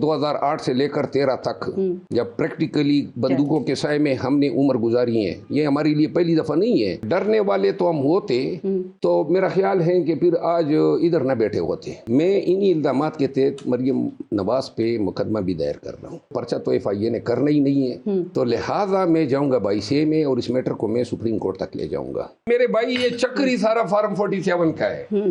2008 से लेकर 13 तक जब प्रैक्टिकली बंदूकों के साए में हमने उम्र गुजारी है, ये हमारे लिए पहली दफा नहीं है। डरने वाले तो हम होते तो मेरा ख्याल है कि फिर आज इधर न बैठे होते। मैं इन्हीं इल्जामात के तहत मरियम नवाज पे मुकदमा भी दायर कर रहा हूँ। पर्चा तो FIA ने करना ही नहीं है, तो लिहाजा मैं जाऊँगा 22A में और इस मैटर को मैं सुप्रीम कोर्ट तक ले जाऊँगा। मेरे भाई ये चक्कर ही सारा फॉर्म 47 का है।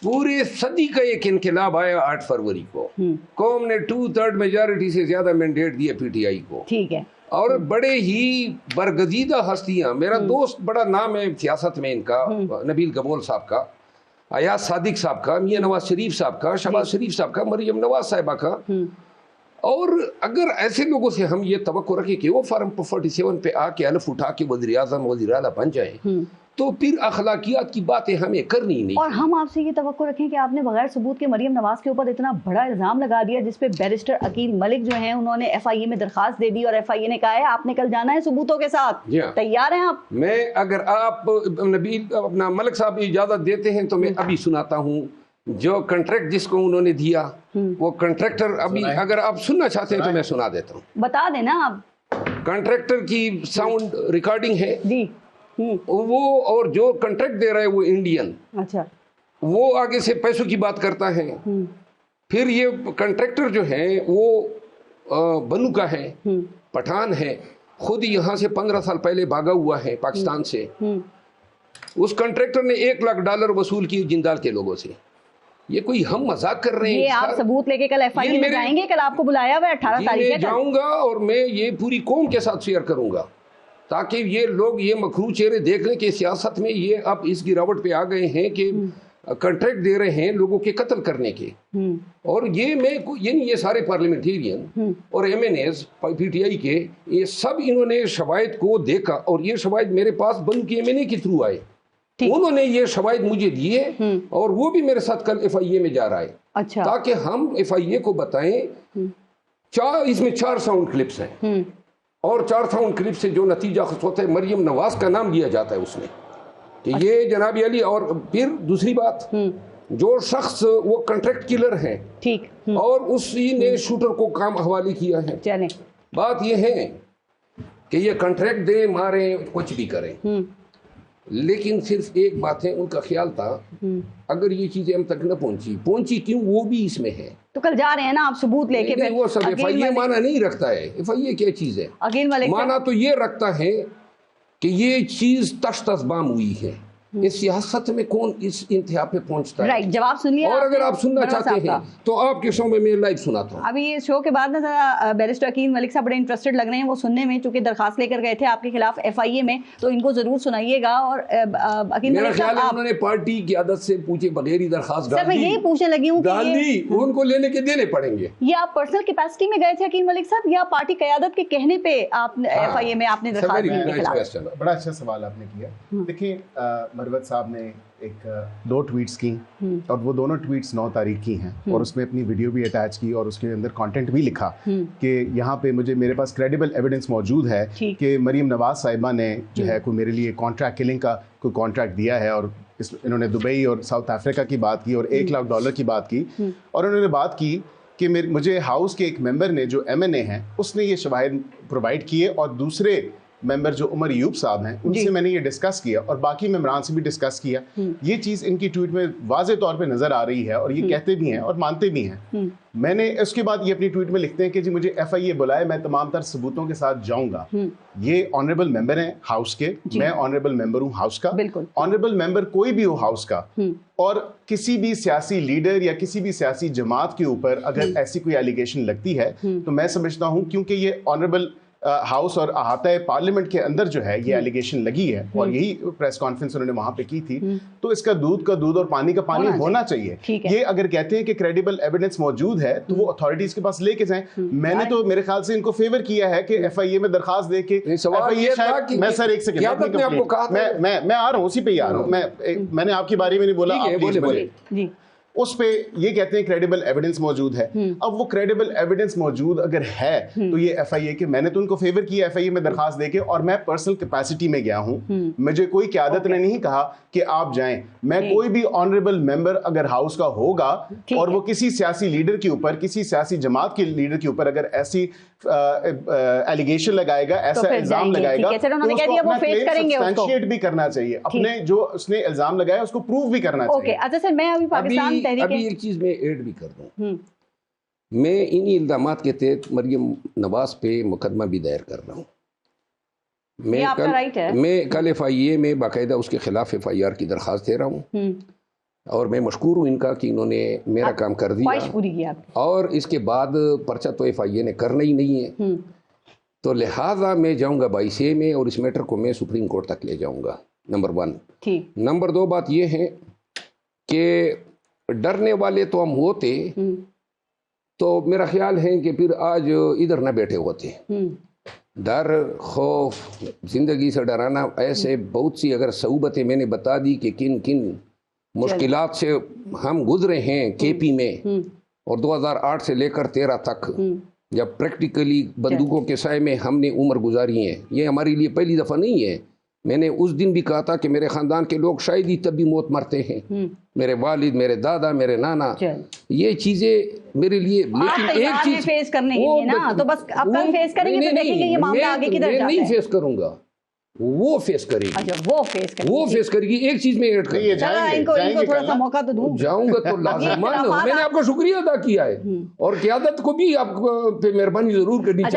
पूरे सदी का एक इनकलाब आया 8 फरवरी को, कौम ने 2/3 मेजॉरिटी से ज्यादा मैंडेट दिए PTI को। ठीक है। और बड़े ही बरगजीदा हस्तियां, मेरा दोस्त बड़ा नाम है सियासत में इनका, नबील गबोल साहब का, अयाज सादिक साहब का, मियां नवाज शरीफ साहब का, शहबाज शरीफ साहब का, मरियम नवाज साहिबा का। और अगर ऐसे लोगों से हम ये तवक्को रखें कि वो फॉर्म 47 पे आके हलफ उठा के वज़ीर आज़म वज़ीर आला बन जाए, तो फिर अखलाकियात की बातें हमें करनी नहीं। और हम आपसे ये तवक्को रखें कि आपने बगैर सबूत के मरियम नवाज के ऊपर इतना बड़ा इल्जाम लगा दिया, जिसपे बैरिस्टर अकील मलिक जो हैं उन्होंने FIA में दरखास्त दे दी और FIA ने कहा है आपने कल जाना है सबूतों के साथ। तैयार हैं आप? मैं, अगर आप नबील अपना मलिक साहब इजाजत देते हैं तो मैं अभी सुनाता हूँ जो कॉन्ट्रैक्ट जिसको उन्होंने दिया, वो कॉन्ट्रैक्टर अभी अगर आप सुनना चाहते हैं तो मैं सुना देता हूँ। बता देना आप। कॉन्ट्रैक्टर की साउंड रिकॉर्डिंग है जी। वो और जो कॉन्ट्रैक्ट दे रहा है वो इंडियन, अच्छा, वो आगे से पैसों की बात करता है। फिर ये कॉन्ट्रैक्टर जो है वो बनू का है, पठान है, खुद यहाँ से 15 साल पहले भागा हुआ है पाकिस्तान से। उस कॉन्ट्रैक्टर ने $1 लाख वसूल किए जिंदाल के लोगों से। ये कोई हम मजाक कर रहे हैं? ये आप सबूत लेके कल FIA में जाएंगे? कल आपको बुलाया हुआ है 18 तारीख को। जाऊंगा और मैं ये पूरी कौम के साथ शेयर करूंगा ताकि ये लोग ये मखरू चेहरे देख लें कि सियासत में ये अब इस गिरावट पे आ गए हैं कि कॉन्ट्रैक्ट दे रहे हैं लोगों के कत्ल करने के। और ये मैं ये सारे पार्लियामेंटेरियन और MNAs PTI के, ये सब इन्होंने शवाहिद को देखा और ये शवाहिद मेरे पास बन के MNA के थ्रू आए, उन्होंने ये शवाहिद मुझे दिए और वो भी मेरे साथ कल FIA में जा रहा है। अच्छा। ताकि हम FIA को बताएं। इसमें 4 साउंड क्लिप्स हैं और 4 साउंड क्लिप से जो नतीजा होता है, मरियम नवाज का नाम लिया जाता है उसमें कि ये जनाब अली। और फिर दूसरी बात, जो शख्स वो कॉन्ट्रैक्ट किलर है, ठीक, और उसी ने शूटर को काम हवाले किया है। चले। बात ये है कि ये कॉन्ट्रैक्ट दे मारे कुछ भी करें, लेकिन सिर्फ एक बात है, उनका ख्याल था अगर ये चीजें हम तक न पहुंची क्यों, वो भी इसमें है। तो कल जा रहे हैं ना आप सबूत लेके? नहीं, वो सब FIA माना नहीं रखता है। FIA क्या चीज है? अकील मलिक माना तो ये रखता है कि ये चीज तश तश बाम हुई है। इस सियासत में कौन इस इंतहा पे पहुंचता है? राइट, जवाब सुन लिया। और अगर आप सुनना चाहते हैं तो आपके शो में मैं लाइव सुनाता हूँ। अभी ये शो के बाद ना जरा बैरिस्टर अकील मलिक साहब बड़े इंटरेस्टेड लग रहे हैं वो सुनने में, चूंकि दरखास्त लेकर गए थे आपके खिलाफ FIA में, तो इनको जरूर सुनाइएगा। और अकील मेरा ख्याल है उन्होंने पार्टी की आदत से पूछे बगैर ही दरखास्त डाल दी। मैं यही पूछने लगी हूँ कि उनको लेने के देने पड़ेंगे। ये आप पर्सनल कैपेसिटी में गए थे अकील मलिक साहब या पार्टी क़यादत के कहने पे आप FIA में आपने दरखास्त दी? बड़ा अच्छा सवाल आपने किया। देखिए, मरवत साहब ने 2 ट्वीट्स की और वो दोनों ट्वीट्स 9 तारीख की हैं और उसमें अपनी वीडियो भी अटैच की और उसके अंदर कंटेंट भी लिखा कि यहाँ पे मेरे पास क्रेडिबल एविडेंस मौजूद है कि मरियम नवाज साहिबा ने जो है कोई मेरे लिए कॉन्ट्रैक्ट किलिंग का कोई कॉन्ट्रैक्ट दिया है। और इन्होंने दुबई और साउथ अफ्रीका की बात की और $1 लाख की बात की। और उन्होंने बात की कि मुझे हाउस के एक मेंबर ने जो MNA हैं उसने ये शवाहिद प्रोवाइड किए और दूसरे मेंबर जो उमर यूब साहब हैं उनसे मैंने ये डिस्कस किया और बाकी मेंबरान से भी डिस्कस किया। ये चीज़ इनकी ट्वीट में वाज़े तौर पे नज़र आ रही है और ये कहते भी हैं और मानते भी हैं। मैंने उसके बाद ये अपनी ट्वीट में लिखते हैं कि जी मुझे FIA बुलाए, मैं तमाम तर सबूतों के साथ जाऊंगा। ये ऑनरेबल मेंबर हैं हाउस के, मैं ऑनरेबल मेंबर हूँ हाउस का। ऑनरेबल मेंबर कोई भी हो हाउस का, और किसी भी सियासी लीडर या किसी भी सियासी जमात के ऊपर अगर ऐसी कोई एलिगेशन लगती है तो मैं समझता हूँ, क्योंकि ये ऑनरेबल हाउस और अहाता पार्लियामेंट के अंदर जो है ये एलिगेशन लगी है और यही प्रेस कॉन्फ्रेंस उन्होंने वहां पे की थी, तो इसका दूध का दूध और पानी का पानी होना चाहिए। ये अगर कहते हैं कि क्रेडिबल एविडेंस मौजूद है तो वो अथॉरिटीज के पास लेके जाएं। मैंने तो मेरे ख्याल से इनको फेवर किया है कि FIA में दरखास्त दे के मैं सर एक सेकंड मैं आ रहा हूँ, उसी पे ही आ रहा हूँ। मैंने आपके बारे में नहीं बोला, आप प्लीज اس پہ یہ کہتے ہیں کریڈیبل ایویڈنس موجود ہے. اب وہ کریڈیبل ایویڈنس موجود اگر ہے تو یہ ایف آئی اے کے, میں نے تو ان کو فیور کیا ایف آئی اے میں درخواست دے کے, اور میں پرسنل کیپیسٹی میں گیا ہوں, مجھے کوئی قیادت نے نہیں کہا کہ آپ جائیں. میں کوئی بھی آنریبل ممبر اگر ہاؤس کا ہوگا اور وہ کسی سیاسی لیڈر کے اوپر, کسی سیاسی جماعت کے لیڈر کے اوپر اگر ایسی ایلیگیشن لگائے گا, ایسا الزام لگائے گا, تو سبسٹینشیٹ بھی کرنا چاہیے, اپنے جو اس نے الزام لگایا اس کو پروف بھی کرنا چاہیے. اچھا سر, میں ابھی ایک چیز میں ایڈ بھی کر دوں, میں انہی الزامات کے تحت مریم نواز پہ مقدمہ بھی دائر کر رہا ہوں. میں کل ایف آئی اے میں باقاعدہ اس کے خلاف ایف آئی آر کی درخواست دے رہا ہوں, اور میں مشکور ہوں ان کا کہ انہوں نے میرا کام کر دیا, اور اس کے بعد پرچہ تو ایف آئی اے نے کرنا ہی نہیں ہے, تو لہٰذا میں جاؤں گا 22A میں, اور اس میٹر کو میں سپریم کورٹ تک لے جاؤں گا, نمبر 1. نمبر 2 بات یہ ہے کہ ڈرنے والے تو ہم ہوتے تو میرا خیال ہے کہ پھر آج ادھر نہ بیٹھے ہوتے. ڈر, خوف, زندگی سے ڈرانا, ایسے بہت سی اگر صعوبتیں میں نے بتا دی کہ کن کن مشکلات سے ہم گزرے ہیں کے پی میں, اور 2008 سے لے کر 13 تک جب پریکٹیکلی بندوقوں کے سائے میں ہم نے عمر گزاری ہے. یہ ہمارے لیے پہلی دفعہ نہیں ہے. میں نے اس دن بھی کہا تھا کہ میرے خاندان کے لوگ شاید ہی تب بھی موت مرتے ہیں, میرے والد, میرے دادا, میرے نانا, یہ چیزیں میرے لیے. لیکن ایک چیز فیس کرنے کی نا, تو بس اب کل فیس کریں گے تو دیکھیں گے یہ معاملہ آگے کدھر جاتا ہے. میں نہیں فیس کروں گا, وہ فیس کرے گی. اچھا وہ فیس کرے گی. ایک چیز میں ایڈ کروں گا, ان کو تھوڑا سا موقع تو دوں. جاؤں گا تو لازمان, میں نے آپ کو شکریہ ادا کیا ہے, اور قیادت کو بھی آپ پہ مہربانی ضرور کرنی چاہیے.